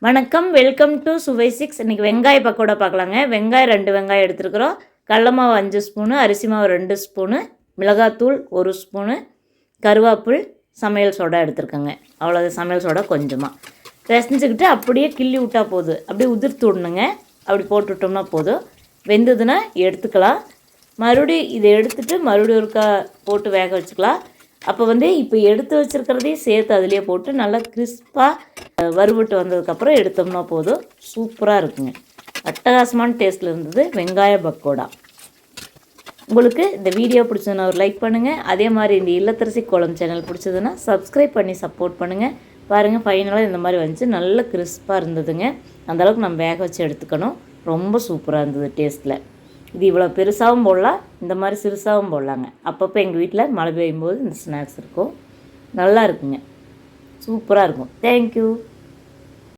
வணக்கம், welcome to சுவை 6. இன்றைக்கி வெங்காய பக்கோடா பார்க்கலாங்க. வெங்காயம் 2 வெங்காயம் எடுத்துருக்குறோம். கடல மாவு 5 ஸ்பூனு, அரிசி மாவு 2 ஸ்பூனு, மிளகாத்தூள் 1 ஸ்பூனு, கருவேப்பில், சமையல் சோடா எடுத்துருக்கேங்க. அவ்வளோ சமையல் சோடா கொஞ்சமாக பிசைஞ்சுக்கிட்டு அப்படியே கிள்ளி விட்டால் போதும். அப்படியே உதிர்த்து விடணுங்க. அப்படி போட்டு விட்டோம்னா போதும். வெந்ததுன்னா எடுத்துக்கலாம். மறுபடியும் இதை எடுத்துகிட்டு மறுபடியும் ஒருக்கா போட்டு வேக வச்சுக்கலாம். அப்போ இப்போ எடுத்து வச்சுருக்கிறதையும் சேர்த்து அதிலே போட்டு நல்லா கிறிஸ்பாக வறுபட்டு வந்ததுக்கப்புறம் எடுத்தோம்னா போதும். சூப்பராக இருக்குங்க. அட்டகாசமான டேஸ்ட்டில் இருந்தது வெங்காய பக்கோடா. உங்களுக்கு இந்த வீடியோ பிடிச்சதுன்னா ஒரு லைக் பண்ணுங்கள். அதே மாதிரி இந்த இல்லத்தரசி கோலம் சேனல் பிடிச்சதுன்னா சப்ஸ்கிரைப் பண்ணி சப்போர்ட் பண்ணுங்கள். பாருங்கள், ஃபைனலாக இந்த மாதிரி வந்துச்சு. நல்ல கிறிஸ்பாக இருந்ததுங்க. அந்தளவுக்கு நம்ம வேக வச்சு எடுத்துக்கணும். ரொம்ப சூப்பராக இருந்தது டேஸ்ட்டில். இது இவ்வளோ பெருசாகவும் போடலாம், இந்த மாதிரி சிறுசாகவும் போடலாங்க. அப்பப்போ எங்கள் வீட்டில் மழை பெய்யும்போது இந்த ஸ்நாக்ஸ் இருக்கும். நல்லா இருக்குங்க. சூப்பராக இருக்கும். தேங்க்யூ.